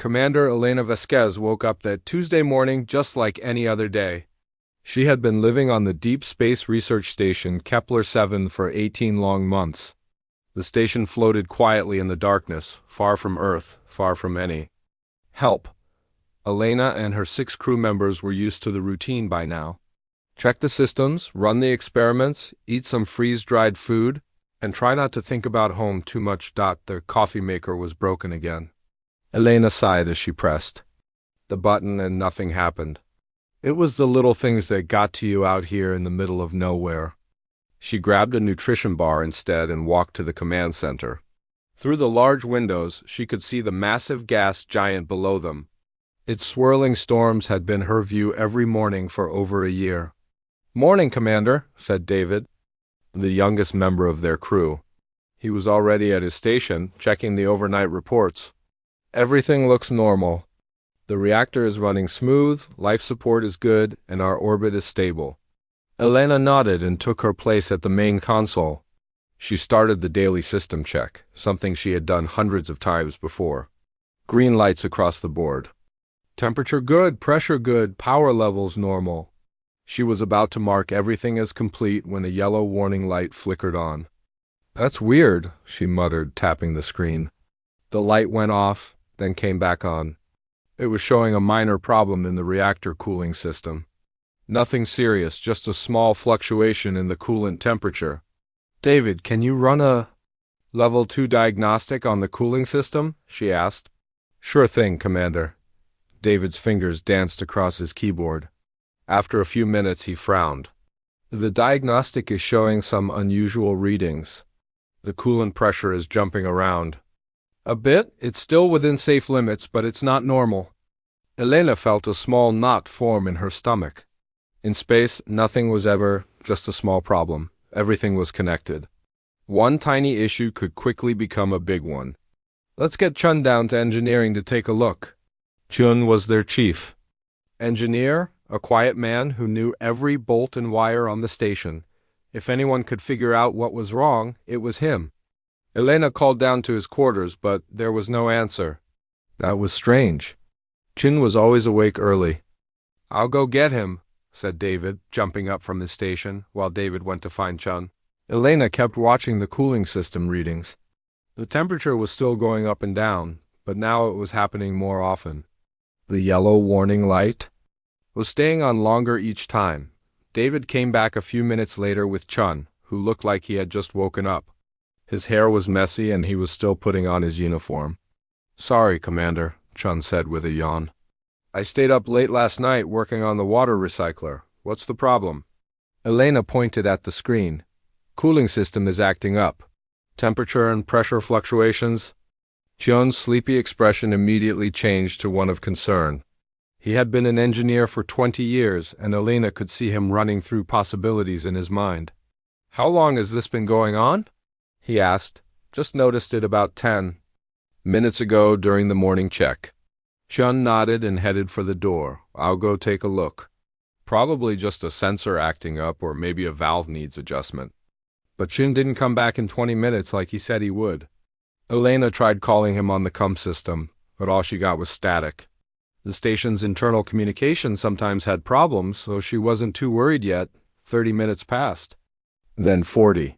Commander Elena Vasquez woke up that Tuesday morning just like any other day. She had been living on the Deep Space Research Station Kepler-7 for 18 long months. The station floated quietly in the darkness, far from Earth, far from any help. Elena and her 6 crew members were used to the routine by now. Check the systems, run the experiments, eat some freeze-dried food, and try not to think about home too much. The coffee maker was broken again. Elena sighed as she pressed the button and nothing happened. It was the little things that got to you out here in the middle of nowhere. She grabbed a nutrition bar instead and walked to the command center. Through the large windows, she could see the massive gas giant below them. Its swirling storms had been her view every morning for over a year. "Morning, Commander," said David, the youngest member of their crew. He was already at his station, checking the overnight reports. "Everything looks normal. The reactor is running smooth, life support is good, and our orbit is stable." Elena nodded and took her place at the main console. She started the daily system check, something she had done hundreds of times before. Green lights across the board. Temperature good, pressure good, power levels normal. She was about to mark everything as complete when a yellow warning light flickered on. "That's weird," she muttered, tapping the screen. The light went off, then came back on. It was showing a minor problem in the reactor cooling system. Nothing serious, just a small fluctuation in the coolant temperature. "David, can you run a Level 2 diagnostic on the cooling system?" she asked. "Sure thing, Commander." David's fingers danced across his keyboard. After a few minutes, he frowned. "The diagnostic is showing some unusual readings. The coolant pressure is jumping around. A bit, it's still within safe limits, but it's not normal." Elena felt a small knot form in her stomach. In space, nothing was ever just a small problem. Everything was connected. One tiny issue could quickly become a big one. "Let's get Chun down to engineering to take a look." Chun was their chief engineer, a quiet man who knew every bolt and wire on the station. If anyone could figure out what was wrong, it was him. Elena called down to his quarters, but there was no answer. That was strange. Chun was always awake early. "I'll go get him," said David, jumping up from his station, while David went to find Chun. Elena kept watching the cooling system readings. The temperature was still going up and down, but now it was happening more often. The yellow warning light was staying on longer each time. David came back a few minutes later with Chun, who looked like he had just woken up. His hair was messy and he was still putting on his uniform. "Sorry, Commander," Chun said with a yawn. "I stayed up late last night working on the water recycler. What's the problem?" Elena pointed at the screen. "Cooling system is acting up. Temperature and pressure fluctuations." Chun's sleepy expression immediately changed to one of concern. He had been an engineer for 20 years, and Elena could see him running through possibilities in his mind. "How long has this been going on?" he asked. "Just noticed it about 10 minutes ago during the morning check." Chun nodded and headed for the door. "I'll go take a look. Probably just a sensor acting up, or maybe a valve needs adjustment." But Chun didn't come back in 20 minutes like he said he would. Elena tried calling him on the COM system, but all she got was static. The station's internal communication sometimes had problems, so she wasn't too worried yet. 30 minutes passed. Then 40.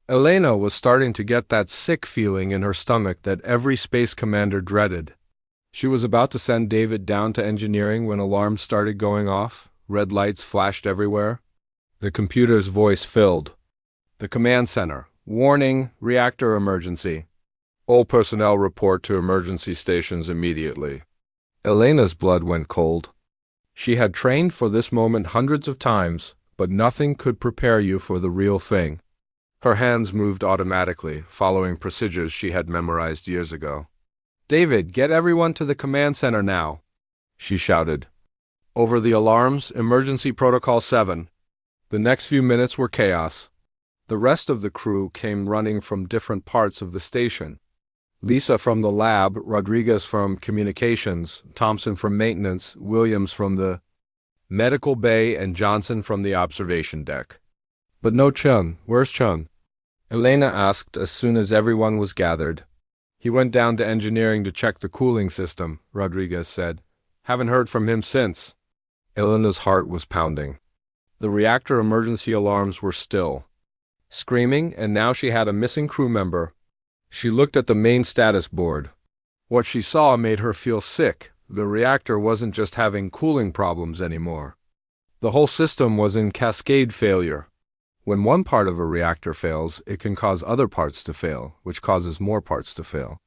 Elena was starting to get that sick feeling in her stomach that every space commander dreaded. She was about to send David down to engineering when alarms started going off. Red lights flashed everywhere. The computer's voice filled. "The command center. Warning, reactor emergency. All personnel report to emergency stations immediately." Elena's blood went cold. She had trained for this moment hundreds of times, but nothing could prepare you for the real thing. Her hands moved automatically, following procedures she had memorized years ago. "David, get everyone to the command center now," she shouted. Over the alarms, Emergency Protocol 7. The next few minutes were chaos. The rest of the crew came running from different parts of the station. Lisa from the lab, Rodriguez from communications, Thompson from maintenance, Williams from the medical bay, and Johnson from the observation deck. But no Chun. Where's Chun? Elena asked as soon as everyone was gathered. He went down to engineering to check the cooling system, Rodriguez said. Haven't heard from him since. Elena's heart was pounding. The reactor emergency alarms were still screaming, and now she had a missing crew member. She looked at the main status board. What she saw made her feel sick. The reactor wasn't just having cooling problems anymore. The whole system was in cascade failure. When one part of a reactor fails, it can cause other parts to fail, which causes more parts to fail.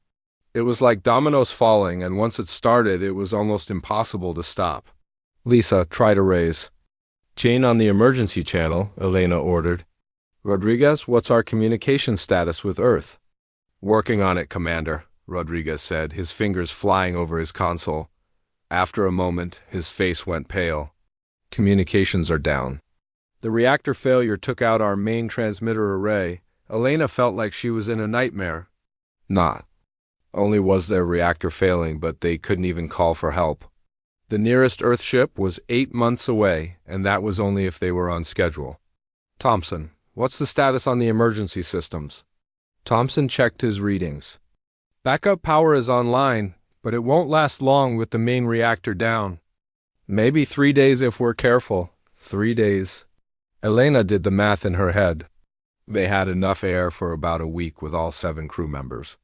It was like dominoes falling, and once it started, it was almost impossible to stop. Lisa, try to raise. Chain on the emergency channel, Elena ordered. Rodriguez, what's our communication status with Earth? Working on it, Commander, Rodriguez said, his fingers flying over his console. After a moment, his face went pale. Communications are down. The reactor failure took out our main transmitter array. Elena felt like she was in a nightmare. Not only was their reactor failing, but they couldn't even call for help. The nearest Earth ship was 8 months away, and that was only if they were on schedule. Thompson, what's the status on the emergency systems? Thompson checked his readings. Backup power is online, but it won't last long with the main reactor down. Maybe 3 days if we're careful. 3 days. Elena did the math in her head. They had enough air for about a week with all 7 crew members.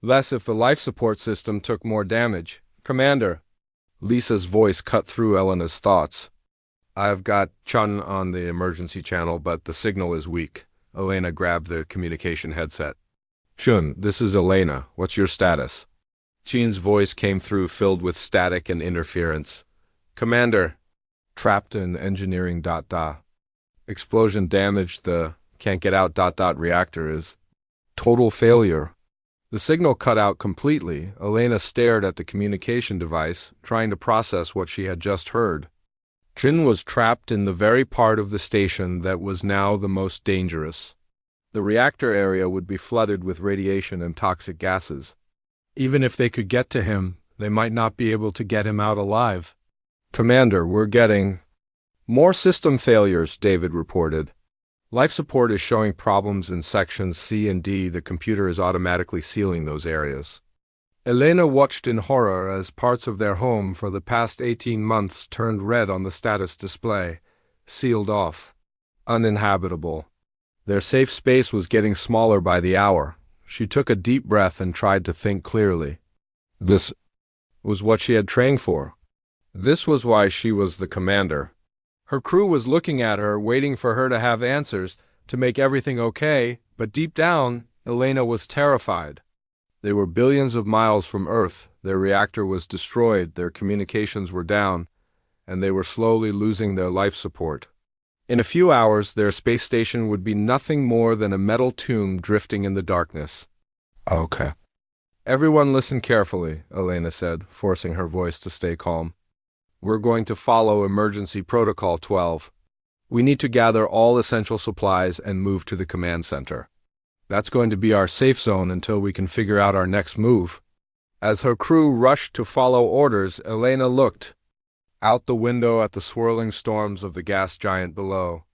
Less if the life support system took more damage. Commander. Lisa's voice cut through Elena's thoughts. I've got Chun on the emergency channel, but the signal is weak. Elena grabbed the communication headset. Chun, this is Elena. What's your status? Chin's voice came through filled with static and interference. Commander. Trapped in engineering ... Explosion damaged the can't get out ... reactor is total failure. The signal cut out completely. Elena stared at the communication device, trying to process what she had just heard. Chin was trapped in the very part of the station that was now the most dangerous. The reactor area would be flooded with radiation and toxic gases. Even if they could get to him, they might not be able to get him out alive. Commander, we're getting more system failures, David reported. Life support is showing problems in sections C and D. The computer is automatically sealing those areas. Elena watched in horror as parts of their home for the past 18 months turned red on the status display, sealed off, uninhabitable. Their safe space was getting smaller by the hour. She took a deep breath and tried to think clearly. This was what she had trained for. This was why she was the commander. Her crew was looking at her, waiting for her to have answers, to make everything okay, but deep down, Elena was terrified. They were billions of miles from Earth, their reactor was destroyed, their communications were down, and they were slowly losing their life support. In a few hours, their space station would be nothing more than a metal tomb drifting in the darkness. Okay. Everyone listen carefully, Elena said, forcing her voice to stay calm. We're going to follow Emergency Protocol 12. We need to gather all essential supplies and move to the command center. That's going to be our safe zone until we can figure out our next move. As her crew rushed to follow orders, Elena looked out the window at the swirling storms of the gas giant below.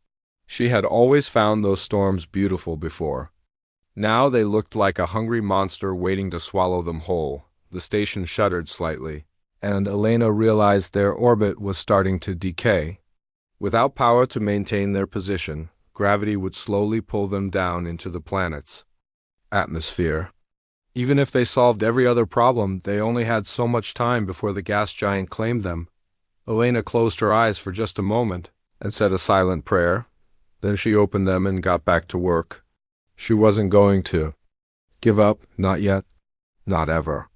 She had always found those storms beautiful before. Now they looked like a hungry monster waiting to swallow them whole. The station shuddered slightly, and Elena realized their orbit was starting to decay. Without power to maintain their position, gravity would slowly pull them down into the planet's atmosphere. Even if they solved every other problem, they only had so much time before the gas giant claimed them. Elena closed her eyes for just a moment and said a silent prayer. Then she opened them and got back to work. She wasn't going to give up, not yet, not ever.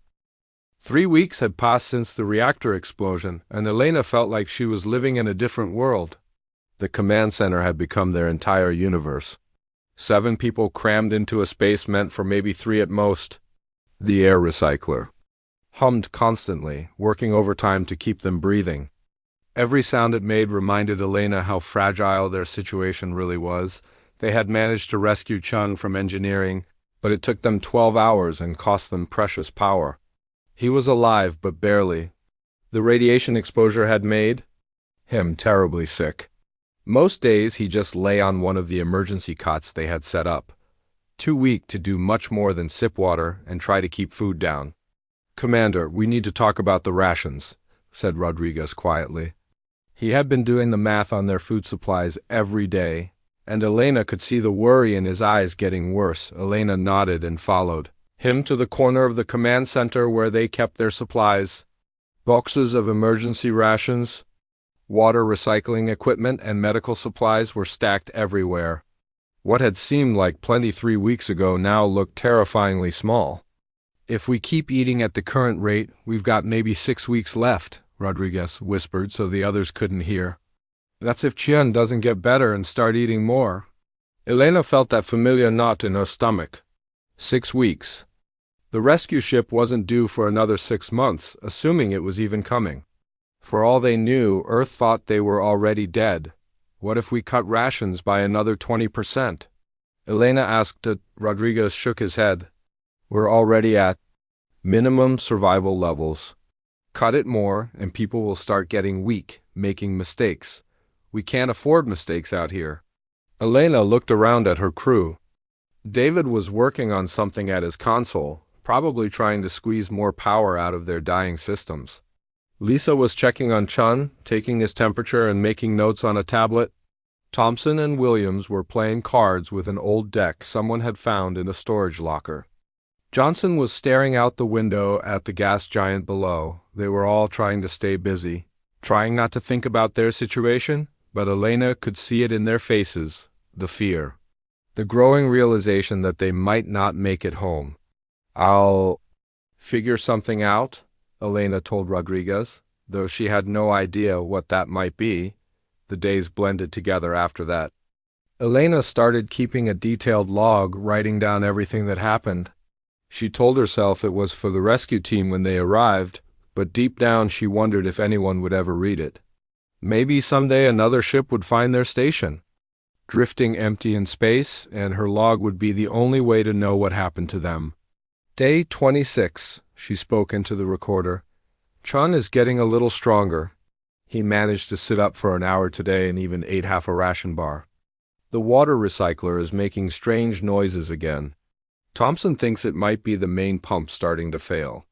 3 weeks had passed since the reactor explosion, and Elena felt like she was living in a different world. The command center had become their entire universe. 7 people crammed into a space meant for maybe 3 at most. The air recycler hummed constantly, working overtime to keep them breathing. Every sound it made reminded Elena how fragile their situation really was. They had managed to rescue Chun from engineering, but it took them 12 hours and cost them precious power. He was alive, but barely. The radiation exposure had made him terribly sick. Most days he just lay on one of the emergency cots they had set up. Too weak to do much more than sip water and try to keep food down. "Commander, we need to talk about the rations," said Rodriguez quietly. He had been doing the math on their food supplies every day, and Elena could see the worry in his eyes getting worse. Elena nodded and followed him to the corner of the command center where they kept their supplies. Boxes of emergency rations, water recycling equipment, and medical supplies were stacked everywhere. What had seemed like plenty 3 weeks ago now looked terrifyingly small. "If we keep eating at the current rate, we've got maybe 6 weeks left," Rodriguez whispered so the others couldn't hear. "That's if Chien doesn't get better and start eating more." Elena felt that familiar knot in her stomach. 6 weeks. The rescue ship wasn't due for another 6 months, assuming it was even coming. For all they knew, Earth thought they were already dead. What if we cut rations by another 20%? Elena asked it. Rodriguez shook his head. "We're already at minimum survival levels. Cut it more, and people will start getting weak, making mistakes. We can't afford mistakes out here." Elena looked around at her crew. David was working on something at his console, probably trying to squeeze more power out of their dying systems. Lisa was checking on Chun, taking his temperature and making notes on a tablet. Thompson and Williams were playing cards with an old deck someone had found in a storage locker. Johnson was staring out the window at the gas giant below. They were all trying to stay busy, trying not to think about their situation, but Elena could see it in their faces, the fear. The growing realization that they might not make it home. "I'll figure something out," Elena told Rodriguez, though she had no idea what that might be. The days blended together after that. Elena started keeping a detailed log, writing down everything that happened. She told herself it was for the rescue team when they arrived, but deep down she wondered if anyone would ever read it. Maybe someday another ship would find their station, drifting empty in space, and her log would be the only way to know what happened to them. "Day 26, she spoke into the recorder. "Chun is getting a little stronger. He managed to sit up for an hour today and even ate half a ration bar. The water recycler is making strange noises again. Thompson thinks it might be the main pump starting to fail.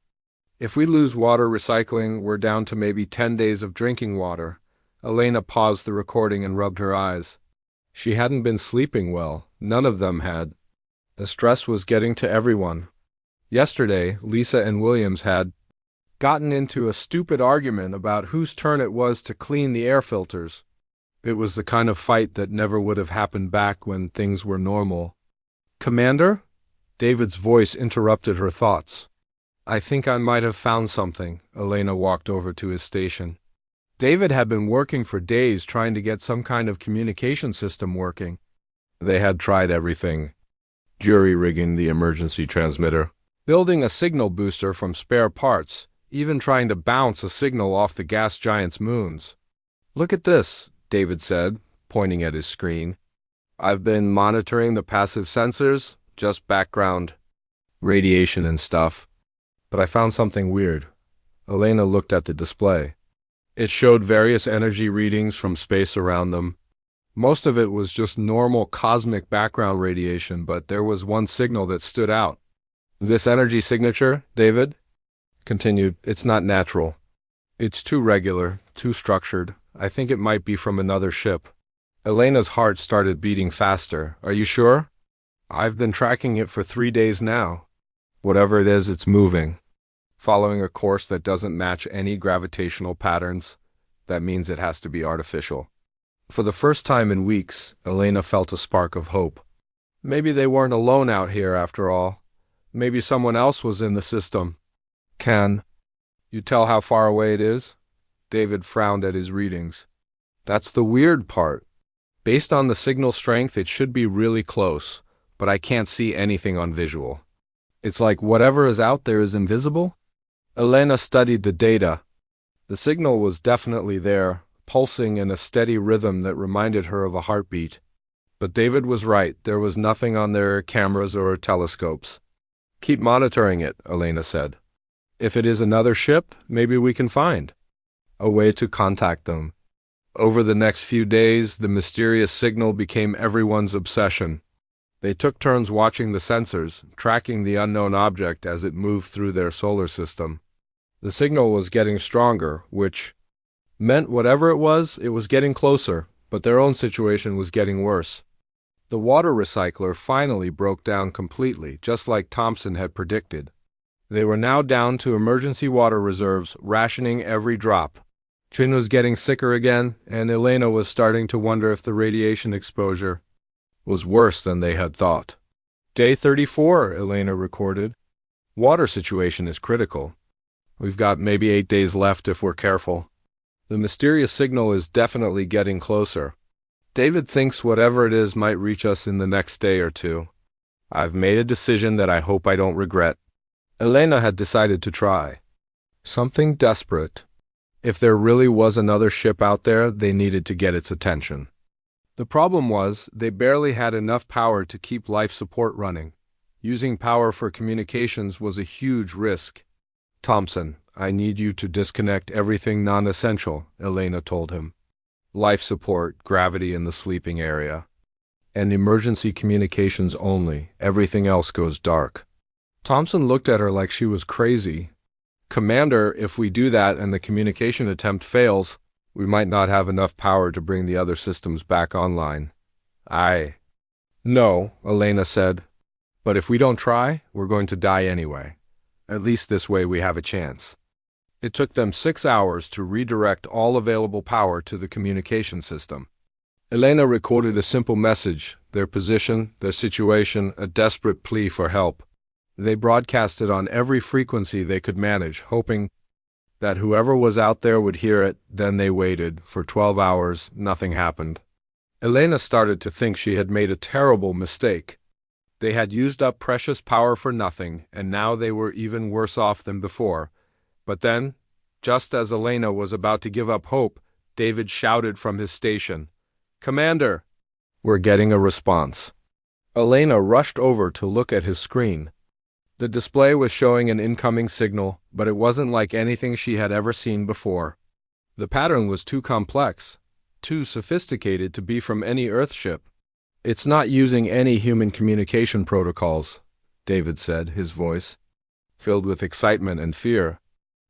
If we lose water recycling, we're down to maybe 10 days of drinking water." Elena paused the recording and rubbed her eyes. She hadn't been sleeping well. None of them had. The stress was getting to everyone. Yesterday, Lisa and Williams had gotten into a stupid argument about whose turn it was to clean the air filters. It was the kind of fight that never would have happened back when things were normal. "Commander?" David's voice interrupted her thoughts. "I think I might have found something." Elena walked over to his station. David had been working for days trying to get some kind of communication system working. They had tried everything. Jury-rigging the emergency transmitter, building a signal booster from spare parts, even trying to bounce a signal off the gas giant's moons. "Look at this," David said, pointing at his screen. "I've been monitoring the passive sensors, just background radiation and stuff. But I found something weird." Elena looked at the display. It showed various energy readings from space around them. Most of it was just normal cosmic background radiation, but there was one signal that stood out. "This energy signature," David continued, "it's not natural. It's too regular, too structured. I think it might be from another ship." Elena's heart started beating faster. "Are you sure?" "I've been tracking it for 3 days now. Whatever it is, it's moving. Following a course that doesn't match any gravitational patterns. That means it has to be artificial." For the first time in weeks, Elena felt a spark of hope. Maybe they weren't alone out here after all. Maybe someone else was in the system. "Can you tell how far away it is?" David frowned at his readings. "That's the weird part. Based on the signal strength, it should be really close, but I can't see anything on visual. It's like whatever is out there is invisible?" Elena studied the data. The signal was definitely there, pulsing in a steady rhythm that reminded her of a heartbeat. But David was right, there was nothing on their cameras or telescopes. "Keep monitoring it," Elena said. "If it is another ship, maybe we can find a way to contact them." Over the next few days, the mysterious signal became everyone's obsession. They took turns watching the sensors, tracking the unknown object as it moved through their solar system. The signal was getting stronger, which meant whatever it was getting closer, but their own situation was getting worse. The water recycler finally broke down completely, just like Thompson had predicted. They were now down to emergency water reserves, rationing every drop. Chin was getting sicker again, and Elena was starting to wonder if the radiation exposure was worse than they had thought. Day 34, Elena recorded. Water situation is critical. We've got maybe 8 days left if we're careful. The mysterious signal is definitely getting closer. David thinks whatever it is might reach us in the next day or two. I've made a decision that I hope I don't regret. Elena had decided to try something desperate. If there really was another ship out there, they needed to get its attention. The problem was, they barely had enough power to keep life support running. Using power for communications was a huge risk. Thompson, I need you to disconnect everything non-essential, Elena told him. Life support, gravity in the sleeping area. And emergency communications only. Everything else goes dark. Thompson looked at her like she was crazy. Commander, if we do that and the communication attempt fails, we might not have enough power to bring the other systems back online. No, Elena said. But if we don't try, we're going to die anyway. At least this way we have a chance. It took them 6 hours to redirect all available power to the communication system. Elena recorded a simple message, their position, their situation, a desperate plea for help. They broadcast it on every frequency they could manage, hoping that whoever was out there would hear it. Then they waited. For 12 hours, nothing happened. Elena started to think she had made a terrible mistake. They had used up precious power for nothing, and now they were even worse off than before. But then, just as Elena was about to give up hope, David shouted from his station, "Commander!" "We're getting a response." Elena rushed over to look at his screen. The display was showing an incoming signal, but it wasn't like anything she had ever seen before. The pattern was too complex, too sophisticated to be from any Earthship. "It's not using any human communication protocols," David said, his voice filled with excitement and fear.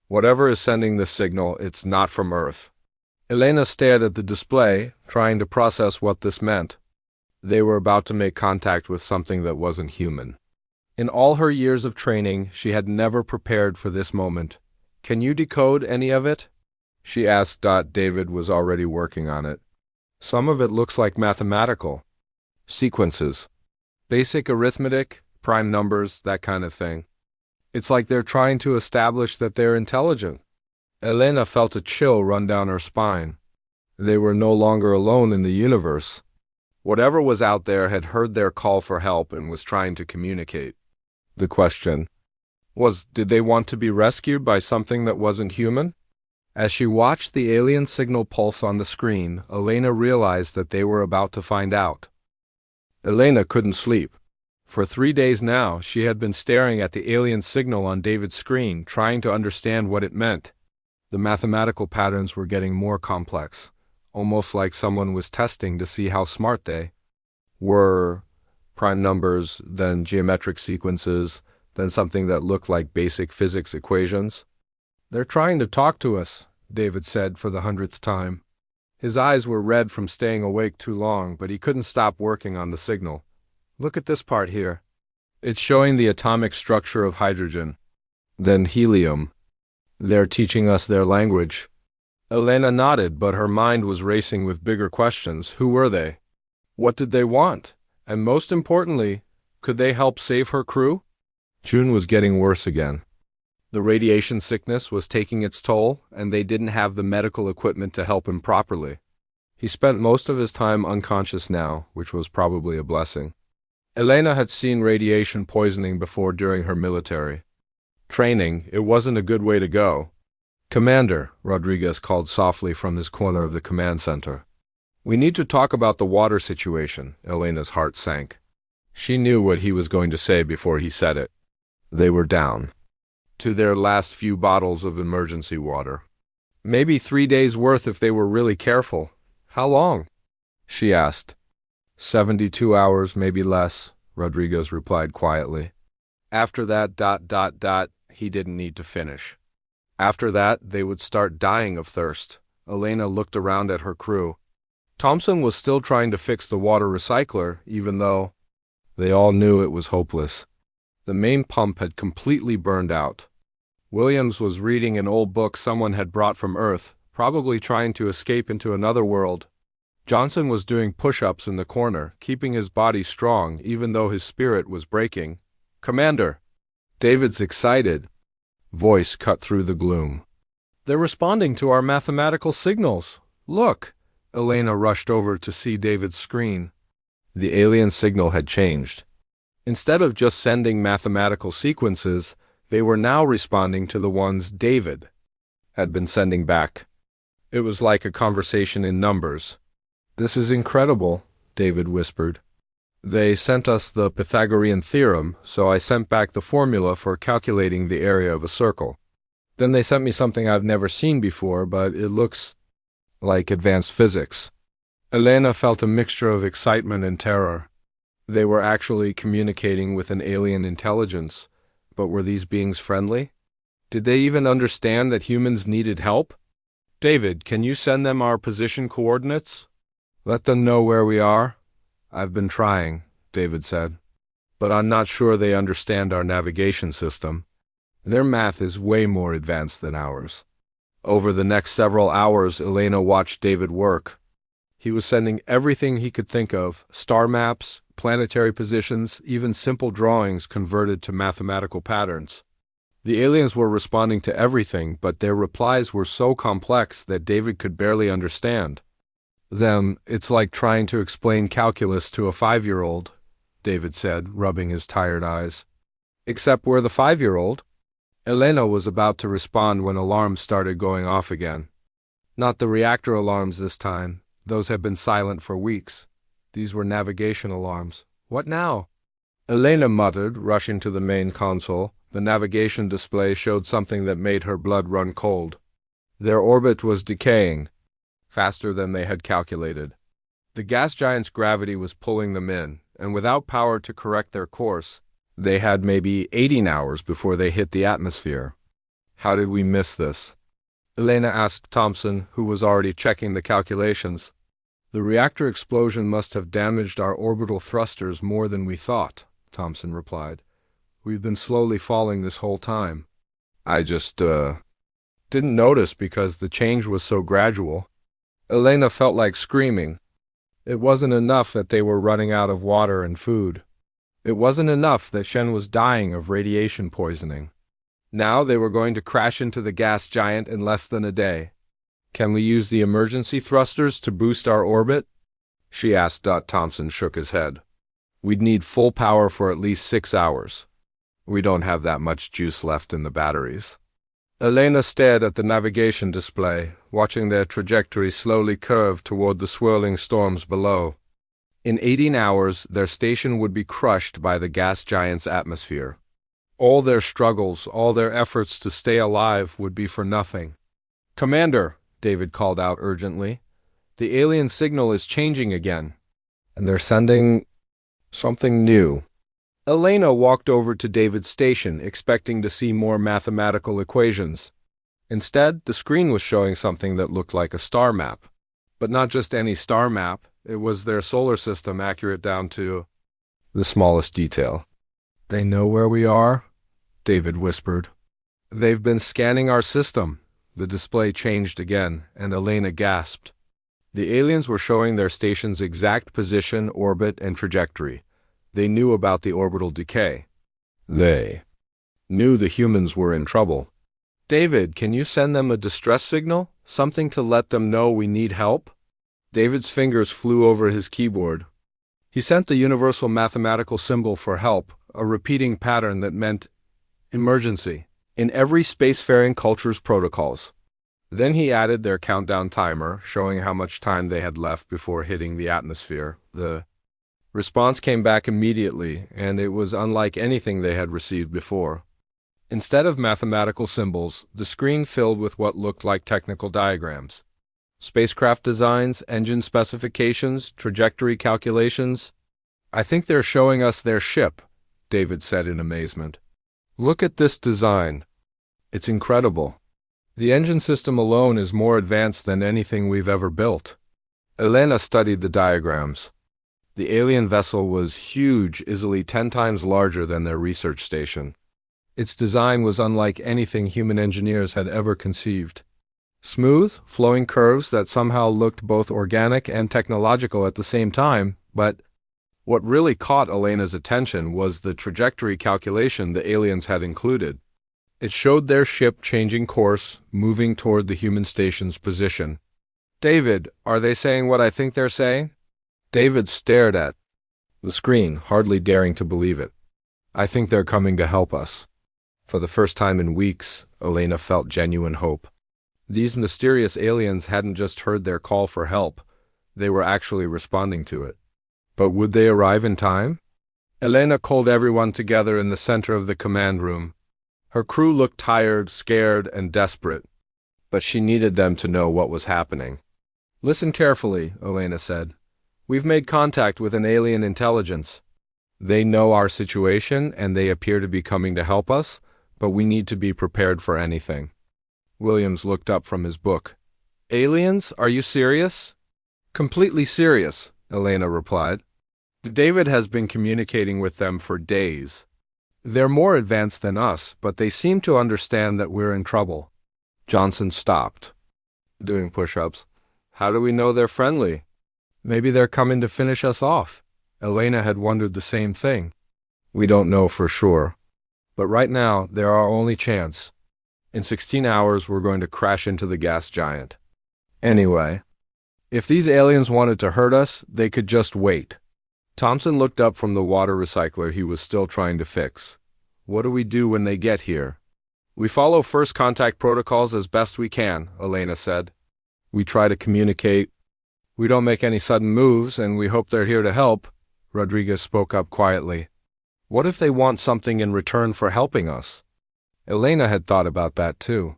"Whatever is sending this signal, it's not from Earth." Elena stared at the display, trying to process what this meant. They were about to make contact with something that wasn't human. In all her years of training, she had never prepared for this moment. "Can you decode any of it?" she asked. David was already working on it. "Some of it looks like mathematical sequences. Basic arithmetic, prime numbers, that kind of thing. It's like they're trying to establish that they're intelligent." Elena felt a chill run down her spine. They were no longer alone in the universe. Whatever was out there had heard their call for help and was trying to communicate. The question was, did they want to be rescued by something that wasn't human? As she watched the alien signal pulse on the screen, Elena realized that they were about to find out. Elena couldn't sleep. For 3 days now, she had been staring at the alien signal on David's screen, trying to understand what it meant. The mathematical patterns were getting more complex, almost like someone was testing to see how smart they were. Prime numbers, then geometric sequences, then something that looked like basic physics equations. "They're trying to talk to us," David said for the 100th time. His eyes were red from staying awake too long, but he couldn't stop working on the signal. "Look at this part here. It's showing the atomic structure of hydrogen, then helium. They're teaching us their language." Elena nodded, but her mind was racing with bigger questions. Who were they? What did they want? And most importantly, could they help save her crew? June was getting worse again. The radiation sickness was taking its toll, and they didn't have the medical equipment to help him properly. He spent most of his time unconscious now, which was probably a blessing. Elena had seen radiation poisoning before during her military training. It wasn't a good way to go. "Commander," Rodriguez called softly from his corner of the command center. "We need to talk about the water situation." Elena's heart sank. She knew what he was going to say before he said it. They were down to their last few bottles of emergency water. Maybe 3 days' worth if they were really careful. "How long?" she asked. 72 hours, maybe less. Rodriguez replied quietly. After that, he didn't need to finish. After that, they would start dying of thirst. Elena looked around at her crew. Thompson was still trying to fix the water recycler, even though they all knew it was hopeless. The main pump had completely burned out. Williams was reading an old book someone had brought from Earth, probably trying to escape into another world. Johnson was doing push-ups in the corner, keeping his body strong even though his spirit was breaking. "Commander!" David's excited voice cut through the gloom. "They're responding to our mathematical signals. Look!" Elena rushed over to see David's screen. The alien signal had changed. Instead of just sending mathematical sequences, they were now responding to the ones David had been sending back. It was like a conversation in numbers. "This is incredible," David whispered. "They sent us the Pythagorean theorem, so I sent back the formula for calculating the area of a circle. Then they sent me something I've never seen before, but it looks like advanced physics." Elena felt a mixture of excitement and terror. They were actually communicating with an alien intelligence, but were these beings friendly? Did they even understand that humans needed help? "David, can you send them our position coordinates? Let them know where we are?" "I've been trying," David said, "but I'm not sure they understand our navigation system. Their math is way more advanced than ours." Over the next several hours, Elena watched David work. He was sending everything he could think of: star maps, planetary positions, even simple drawings converted to mathematical patterns. The aliens were responding to everything, but their replies were so complex that David could barely understand them. "It's like trying to explain calculus to a 5-year-old, David said, rubbing his tired eyes. "Except we're the 5-year-old. Elena was about to respond when alarms started going off again. Not the reactor alarms this time. Those had been silent for weeks. These were navigation alarms. "What now?" Elena muttered, rushing to the main console. The navigation display showed something that made her blood run cold. Their orbit was decaying faster than they had calculated. The gas giant's gravity was pulling them in, and without power to correct their course, they had maybe 18 hours before they hit the atmosphere. "How did we miss this?" Elena asked Thompson, who was already checking the calculations. "The reactor explosion must have damaged our orbital thrusters more than we thought," Thompson replied. "We've been slowly falling this whole time. I just, didn't notice because the change was so gradual." Elena felt like screaming. It wasn't enough that they were running out of water and food. It wasn't enough that Shen was dying of radiation poisoning. Now they were going to crash into the gas giant in less than a day. "Can we use the emergency thrusters to boost our orbit?" she asked. Thompson shook his head. "We'd need full power for at least 6 hours. We don't have that much juice left in the batteries." Elena stared at the navigation display, watching their trajectory slowly curve toward the swirling storms below. In 18 hours, their station would be crushed by the gas giant's atmosphere. All their struggles, all their efforts to stay alive would be for nothing. "Commander," David called out urgently, "the alien signal is changing again, and they're sending something new." Elena walked over to David's station, expecting to see more mathematical equations. Instead, the screen was showing something that looked like a star map. But not just any star map, it was their solar system accurate down to the smallest detail. "They know where we are?" David whispered. "They've been scanning our system." The display changed again, and Elena gasped. The aliens were showing their station's exact position, orbit, and trajectory. They knew about the orbital decay. They knew the humans were in trouble. "David, can you send them a distress signal? Something to let them know we need help?" David's fingers flew over his keyboard. He sent the universal mathematical symbol for help, a repeating pattern that meant emergency, in every spacefaring culture's protocols. Then he added their countdown timer, showing how much time they had left before hitting the atmosphere. The response came back immediately, and it was unlike anything they had received before. Instead of mathematical symbols, the screen filled with what looked like technical diagrams. Spacecraft designs, engine specifications, trajectory calculations. I think they're showing us their ship, David said in amazement. Look at this design. It's incredible. The engine system alone is more advanced than anything we've ever built. Elena studied the diagrams. The alien vessel was huge, easily 10 times larger than their research station. Its design was unlike anything human engineers had ever conceived. Smooth, flowing curves that somehow looked both organic and technological at the same time, but what really caught Elena's attention was the trajectory calculation the aliens had included. It showed their ship changing course, moving toward the human station's position. David, are they saying what I think they're saying? David stared at the screen, hardly daring to believe it. I think they're coming to help us. For the first time in weeks, Elena felt genuine hope. These mysterious aliens hadn't just heard their call for help, they were actually responding to it. But would they arrive in time? Elena called everyone together in the center of the command room. Her crew looked tired, scared, and desperate, but she needed them to know what was happening. Listen carefully, Elena said. We've made contact with an alien intelligence. They know our situation and they appear to be coming to help us, but we need to be prepared for anything. Williams looked up from his book. Aliens? Are you serious? Completely serious, Elena replied. David has been communicating with them for days. They're more advanced than us, but they seem to understand that we're in trouble. Johnson stopped, doing push-ups. How do we know they're friendly? Maybe they're coming to finish us off. Elena had wondered the same thing. We don't know for sure. But right now, they're our only chance. In 16 hours, we're going to crash into the gas giant. Anyway, if these aliens wanted to hurt us, they could just wait. Thompson looked up from the water recycler he was still trying to fix. What do we do when they get here? We follow first contact protocols as best we can, Elena said. We try to communicate. We don't make any sudden moves, and we hope they're here to help, Rodriguez spoke up quietly. What if they want something in return for helping us? Elena had thought about that too.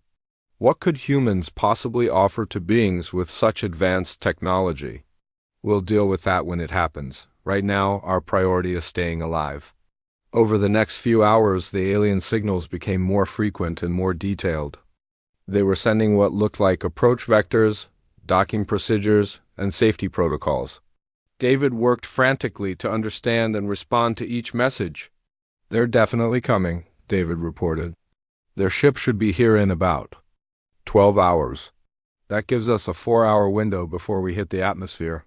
What could humans possibly offer to beings with such advanced technology? We'll deal with that when it happens. Right now, our priority is staying alive. Over the next few hours, the alien signals became more frequent and more detailed. They were sending what looked like approach vectors, docking procedures, and safety protocols. David worked frantically to understand and respond to each message. They're definitely coming, David reported. Their ship should be here in about 12 hours. That gives us a 4-hour window before we hit the atmosphere.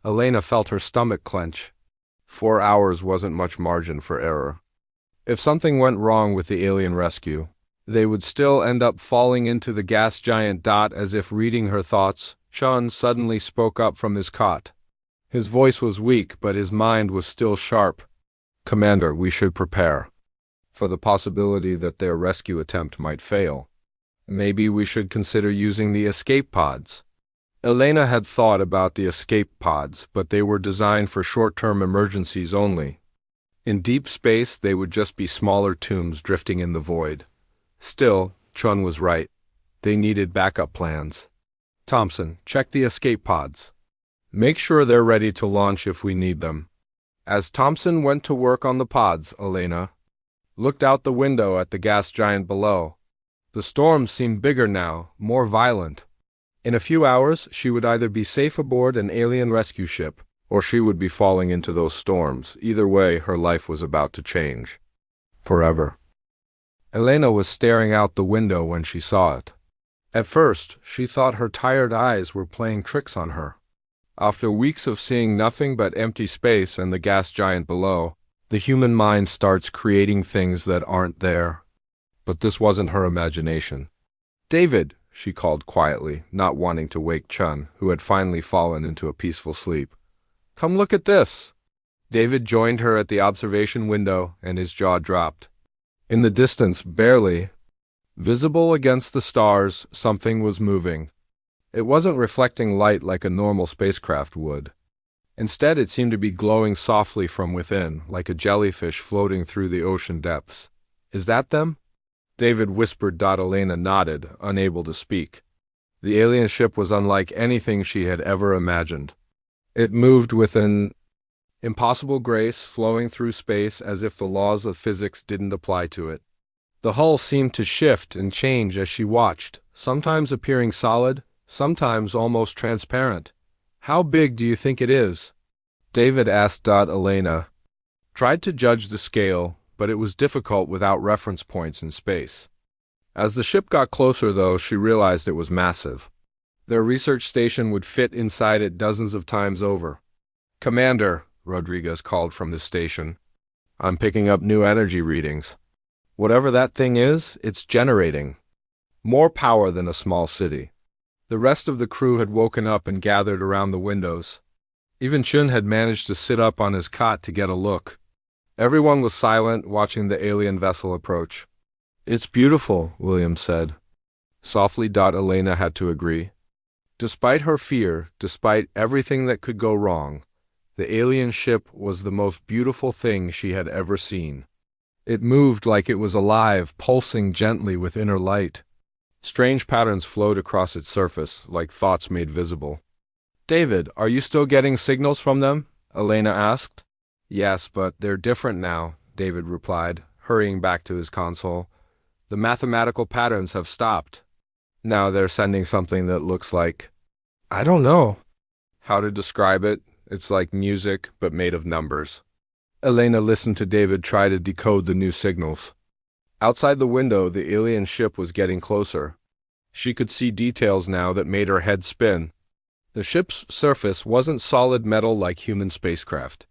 Elena felt her stomach clench. 4 hours wasn't much margin for error. If something went wrong with the alien rescue, they would still end up falling into the gas giant. As if reading her thoughts, Chun suddenly spoke up from his cot. His voice was weak, but his mind was still sharp. Commander, we should prepare for the possibility that their rescue attempt might fail. Maybe we should consider using the escape pods. Elena had thought about the escape pods, but they were designed for short-term emergencies only. In deep space, they would just be smaller tombs drifting in the void. Still, Chun was right. They needed backup plans. Thompson, check the escape pods. Make sure they're ready to launch if we need them. As Thompson went to work on the pods, Elena looked out the window at the gas giant below. The storm seemed bigger now, more violent. In a few hours, she would either be safe aboard an alien rescue ship, or she would be falling into those storms. Either way, her life was about to change. Forever. Elena was staring out the window when she saw it. At first, she thought her tired eyes were playing tricks on her. After weeks of seeing nothing but empty space and the gas giant below, the human mind starts creating things that aren't there. But this wasn't her imagination. David, she called quietly, not wanting to wake Chun, who had finally fallen into a peaceful sleep. Come look at this. David joined her at the observation window, and his jaw dropped. In the distance, barely visible against the stars, something was moving. It wasn't reflecting light like a normal spacecraft would. Instead, it seemed to be glowing softly from within, like a jellyfish floating through the ocean depths. Is that them? David whispered. Elena nodded, unable to speak. The alien ship was unlike anything she had ever imagined. It moved with an impossible grace flowing through space as if the laws of physics didn't apply to it. The hull seemed to shift and change as she watched, sometimes appearing solid, sometimes almost transparent. "How big do you think it is?" David asked. Elena tried to judge the scale, but it was difficult without reference points in space. As the ship got closer, though, she realized it was massive. Their research station would fit inside it dozens of times over. "Commander," Rodriguez called from his station, "I'm picking up new energy readings. Whatever that thing is, it's generating more power than a small city." The rest of the crew had woken up and gathered around the windows. Even Chun had managed to sit up on his cot to get a look. Everyone was silent, watching the alien vessel approach. "It's beautiful," William said. Softly. Elena had to agree. Despite her fear, despite everything that could go wrong, the alien ship was the most beautiful thing she had ever seen. It moved like it was alive, pulsing gently with inner light. Strange patterns flowed across its surface, like thoughts made visible. "David, are you still getting signals from them?" Elena asked. "Yes, but they're different now," David replied, hurrying back to his console. "The mathematical patterns have stopped. Now they're sending something that looks like... I don't know how to describe it. It's like music, but made of numbers." Elena listened to David try to decode the new signals. Outside the window, the alien ship was getting closer. She could see details now that made her head spin. The ship's surface wasn't solid metal like human spacecraft.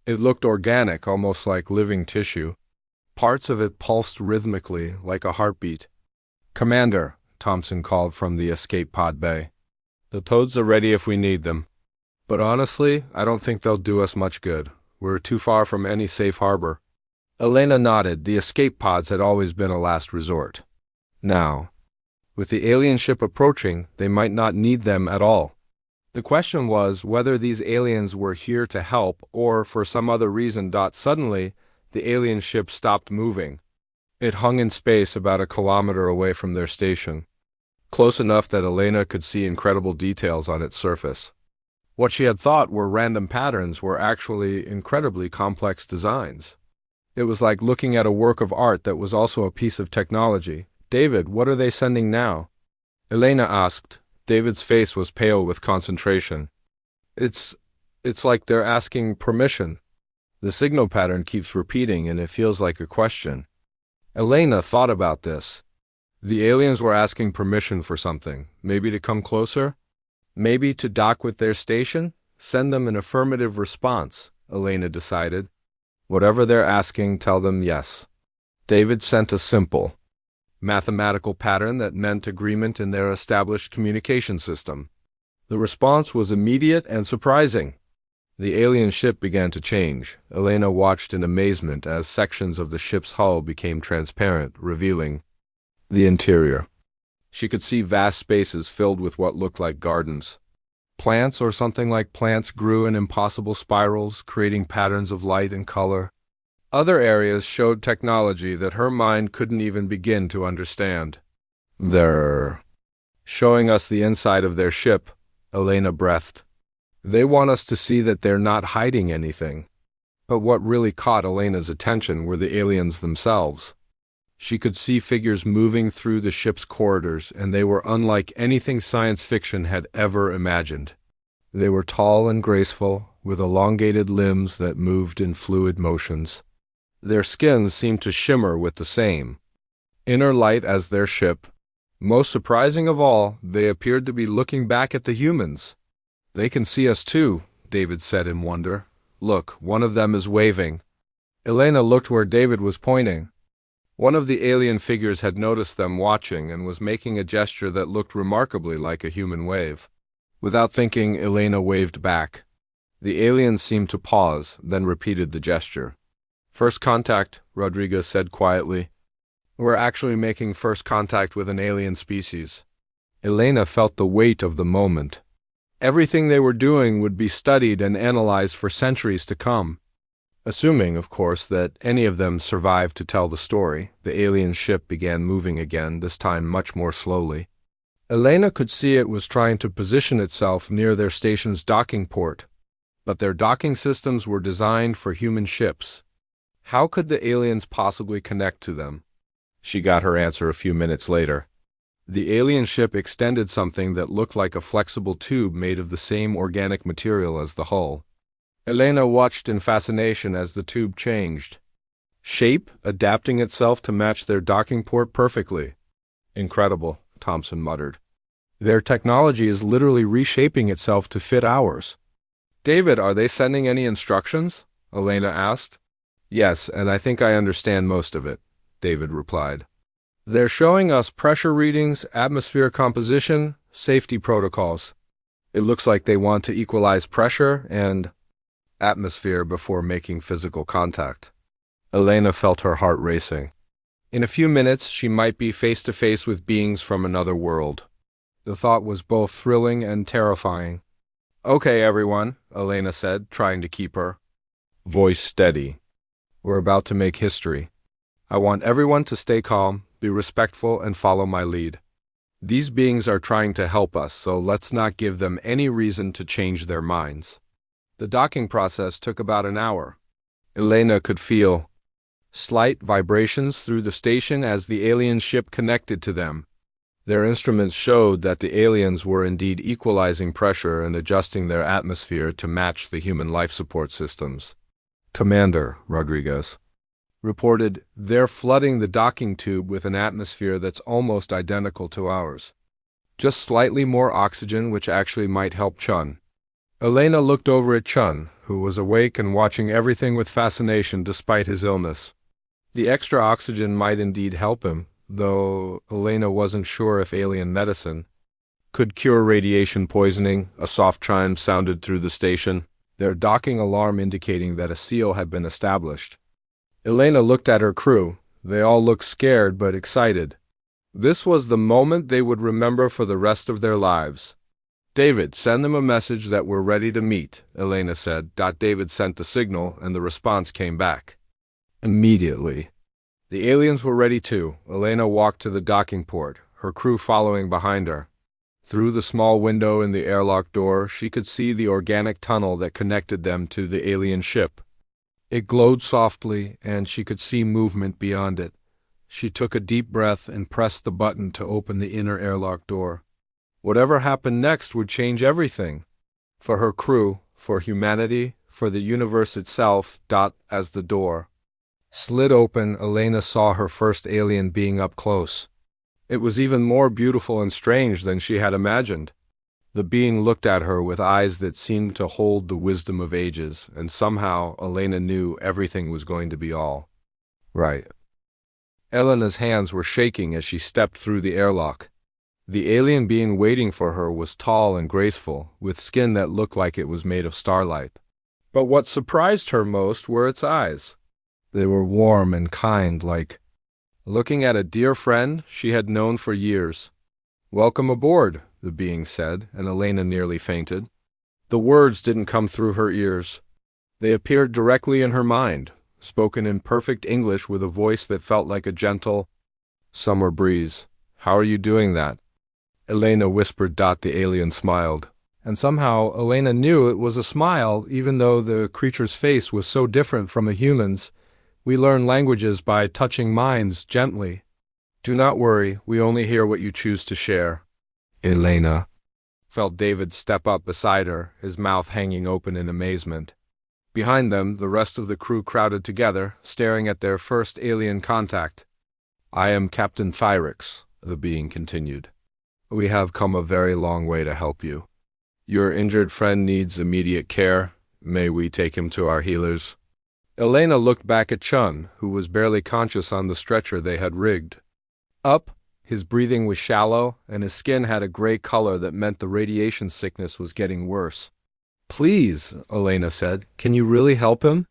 It looked organic, almost like living tissue. Parts of it pulsed rhythmically, like a heartbeat. "Commander," Thompson called from the escape pod bay. "The toads are ready if we need them. But honestly, I don't think they'll do us much good. We're too far from any safe harbor." Elena nodded. The escape pods had always been a last resort. Now, with the alien ship approaching, they might not need them at all. The question was whether these aliens were here to help or for some other reason. Suddenly, the alien ship stopped moving. It hung in space about a kilometer away from their station, close enough that Elena could see incredible details on its surface. What she had thought were random patterns were actually incredibly complex designs. It was like looking at a work of art that was also a piece of technology. "David, what are they sending now?" Elena asked. David's face was pale with concentration. It's like they're asking permission. The signal pattern keeps repeating and it feels like a question." Elena thought about this. The aliens were asking permission for something. Maybe to come closer? Maybe to dock with their station? Send them an affirmative response, Elena decided. Whatever they're asking, tell them yes. David sent a simple, mathematical pattern that meant agreement in their established communication system. The response was immediate and surprising. The alien ship began to change. Elena watched in amazement as sections of the ship's hull became transparent, revealing the interior. She could see vast spaces filled with what looked like gardens. Plants or something like plants grew in impossible spirals, creating patterns of light and color. Other areas showed technology that her mind couldn't even begin to understand. "They're showing us the inside of their ship," Elena breathed. "They want us to see that they're not hiding anything." But what really caught Elena's attention were the aliens themselves. She could see figures moving through the ship's corridors, and they were unlike anything science fiction had ever imagined. They were tall and graceful, with elongated limbs that moved in fluid motions. Their skins seemed to shimmer with the same inner light as their ship. Most surprising of all, they appeared to be looking back at the humans. "They can see us too," David said in wonder. "Look, one of them is waving." Elena looked where David was pointing. One of the alien figures had noticed them watching and was making a gesture that looked remarkably like a human wave. Without thinking, Elena waved back. The alien seemed to pause, then repeated the gesture. "First contact," Rodriguez said quietly. "We're actually making first contact with an alien species." Elena felt the weight of the moment. Everything they were doing would be studied and analyzed for centuries to come. Assuming, of course, that any of them survived to tell the story, the alien ship began moving again, this time much more slowly. Elena could see it was trying to position itself near their station's docking port. But their docking systems were designed for human ships. How could the aliens possibly connect to them? She got her answer a few minutes later. The alien ship extended something that looked like a flexible tube made of the same organic material as the hull. Elena watched in fascination as the tube changed shape, adapting itself to match their docking port perfectly. Incredible, Thompson muttered. Their technology is literally reshaping itself to fit ours. David, are they sending any instructions? Elena asked. Yes, and I think I understand most of it, David replied. They're showing us pressure readings, atmosphere composition, safety protocols. It looks like they want to equalize pressure and atmosphere before making physical contact. Elena felt her heart racing. In a few minutes, she might be face to face with beings from another world. The thought was both thrilling and terrifying. Okay, everyone, Elena said, trying to keep her voice steady. We're about to make history. I want everyone to stay calm, be respectful, and follow my lead. These beings are trying to help us, so let's not give them any reason to change their minds. The docking process took about an hour. Elena could feel slight vibrations through the station as the alien ship connected to them. Their instruments showed that the aliens were indeed equalizing pressure and adjusting their atmosphere to match the human life support systems. Commander Rodriguez reported, they're flooding the docking tube with an atmosphere that's almost identical to ours. Just slightly more oxygen, which actually might help Chun. Elena looked over at Chun, who was awake and watching everything with fascination despite his illness. The extra oxygen might indeed help him, though Elena wasn't sure if alien medicine could cure radiation poisoning. A soft chime sounded through the station, their docking alarm indicating that a seal had been established. Elena looked at her crew. They all looked scared but excited. This was the moment they would remember for the rest of their lives. David, send them a message that we're ready to meet, Elena said. David sent the signal, and the response came back immediately. The aliens were ready too. Elena walked to the docking port, her crew following behind her. Through the small window in the airlock door, she could see the organic tunnel that connected them to the alien ship. It glowed softly, and she could see movement beyond it. She took a deep breath and pressed the button to open the inner airlock door. Whatever happened next would change everything. For her crew, for humanity, for the universe itself. As the door slid open, Elena saw her first alien being up close. It was even more beautiful and strange than she had imagined. The being looked at her with eyes that seemed to hold the wisdom of ages, and somehow Elena knew everything was going to be all right. Elena's hands were shaking as she stepped through the airlock. The alien being waiting for her was tall and graceful, with skin that looked like it was made of starlight. But what surprised her most were its eyes. They were warm and kind, like looking at a dear friend she had known for years. Welcome aboard, the being said, and Elena nearly fainted. The words didn't come through her ears. They appeared directly in her mind, spoken in perfect English with a voice that felt like a gentle summer breeze. How are you doing that? Elena whispered. The alien smiled. And somehow Elena knew it was a smile, even though the creature's face was so different from a human's. We learn languages by touching minds gently. Do not worry, we only hear what you choose to share. Elena felt David step up beside her, his mouth hanging open in amazement. Behind them, the rest of the crew crowded together, staring at their first alien contact. I am Captain Thyrix, the being continued. We have come a very long way to help you. Your injured friend needs immediate care. May we take him to our healers? Elena looked back at Chun, who was barely conscious on the stretcher they had rigged. His breathing was shallow, and his skin had a gray color that meant the radiation sickness was getting worse. Please, Elena said, can you really help him?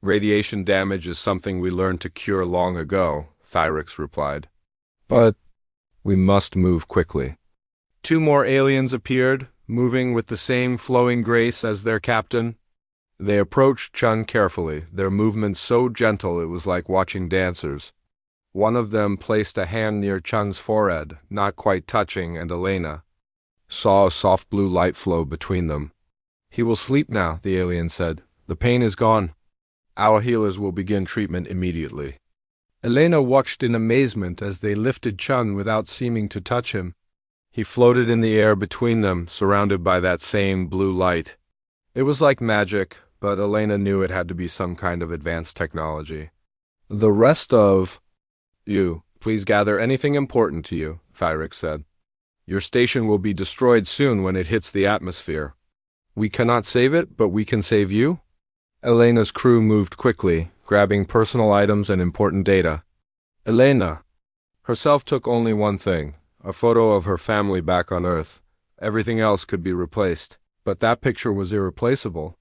Radiation damage is something we learned to cure long ago, Thyrix replied. But we must move quickly. 2 more aliens appeared, moving with the same flowing grace as their captain. They approached Chun carefully, their movements so gentle it was like watching dancers. One of them placed a hand near Chun's forehead, not quite touching, and Elena saw a soft blue light flow between them. He will sleep now, the alien said. The pain is gone. Our healers will begin treatment immediately. Elena watched in amazement as they lifted Chun without seeming to touch him. He floated in the air between them, surrounded by that same blue light. It was like magic, but Elena knew it had to be some kind of advanced technology. The rest of you, please gather anything important to you, Thyrix said. Your station will be destroyed soon when it hits the atmosphere. We cannot save it, but we can save you? Elena's crew moved quickly, grabbing personal items and important data. Elena herself took only one thing, a photo of her family back on Earth. Everything else could be replaced, but that picture was irreplaceable.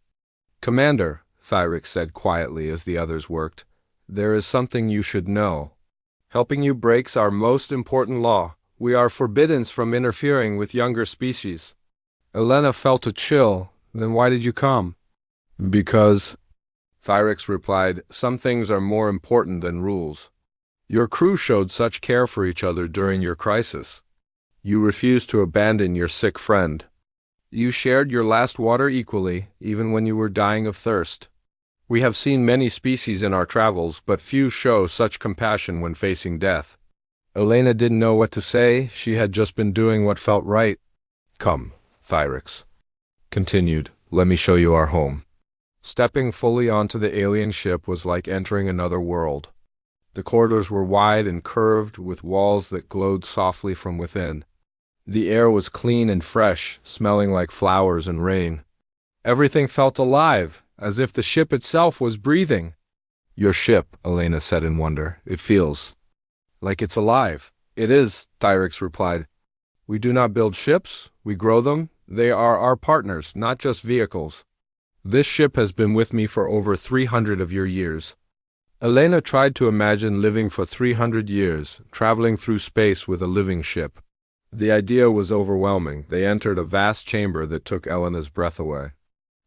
Commander, Thyrix said quietly as the others worked, there is something you should know. Helping you breaks our most important law. We are forbidden from interfering with younger species. Elena felt a chill. Then why did you come? Because, Thyrix replied, some things are more important than rules. Your crew showed such care for each other during your crisis. You refused to abandon your sick friend. You shared your last water equally, even when you were dying of thirst. We have seen many species in our travels, but few show such compassion when facing death. Elena didn't know what to say. She had just been doing what felt right. Come, Thyrix continued, let me show you our home. Stepping fully onto the alien ship was like entering another world. The corridors were wide and curved, with walls that glowed softly from within. The air was clean and fresh, smelling like flowers and rain. Everything felt alive, as if the ship itself was breathing. Your ship, Elena said in wonder. It feels like it's alive. It is, Thyrix replied. We do not build ships, we grow them. They are our partners, not just vehicles. This ship has been with me for over 300 of your years. Elena tried to imagine living for 300 years, traveling through space with a living ship. The idea was overwhelming. They entered a vast chamber that took Elena's breath away.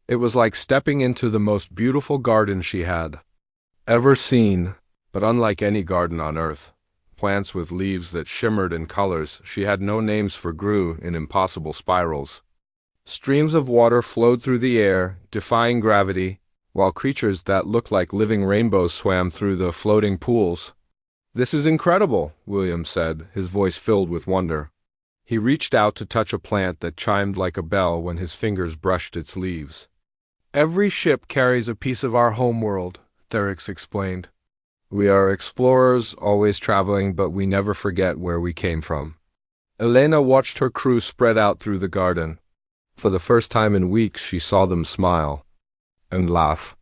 It was like stepping into the most beautiful garden she had ever seen, but unlike any garden on Earth. Plants with leaves that shimmered in colors she had no names for grew in impossible spirals. Streams of water flowed through the air, defying gravity, while creatures that looked like living rainbows swam through the floating pools. This is incredible, William said, his voice filled with wonder. He reached out to touch a plant that chimed like a bell when his fingers brushed its leaves. Every ship carries a piece of our homeworld, Thyrix explained. We are explorers, always traveling, but we never forget where we came from. Elena watched her crew spread out through the garden. For the first time in weeks, she saw them smile and laugh.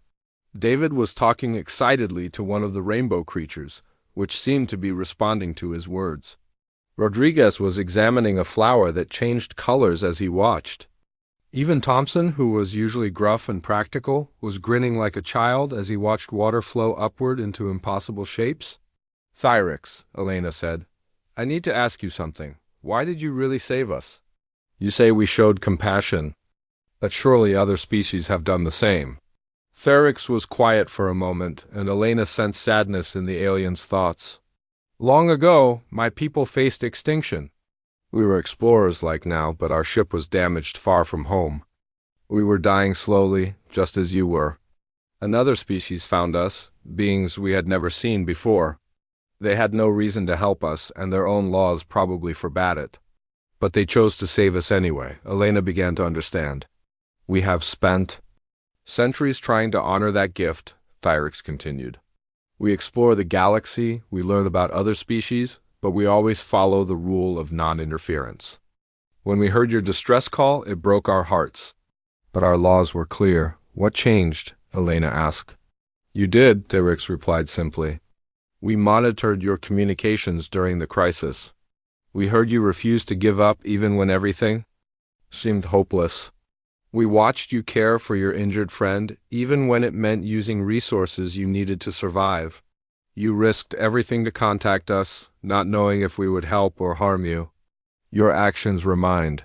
David was talking excitedly to one of the rainbow creatures, which seemed to be responding to his words. Rodriguez was examining a flower that changed colors as he watched. Even Thompson, who was usually gruff and practical, was grinning like a child as he watched water flow upward into impossible shapes. Thyrix, Elena said, I need to ask you something. Why did you really save us? You say we showed compassion, but surely other species have done the same. Thyrix was quiet for a moment, and Elena sensed sadness in the alien's thoughts. Long ago, my people faced extinction. We were explorers like now, but our ship was damaged far from home. We were dying slowly, just as you were. Another species found us, beings we had never seen before. They had no reason to help us, and their own laws probably forbade it. But they chose to save us anyway. Elena began to understand. We have spent centuries trying to honor that gift, Thyrix continued. We explore the galaxy, we learn about other species, but we always follow the rule of non-interference. When we heard your distress call, it broke our hearts. But our laws were clear. What changed? Elena asked. You did, Thyrix replied simply. We monitored your communications during the crisis. We heard you refuse to give up even when everything seemed hopeless. We watched you care for your injured friend, even when it meant using resources you needed to survive. You risked everything to contact us, not knowing if we would help or harm you. Your actions remind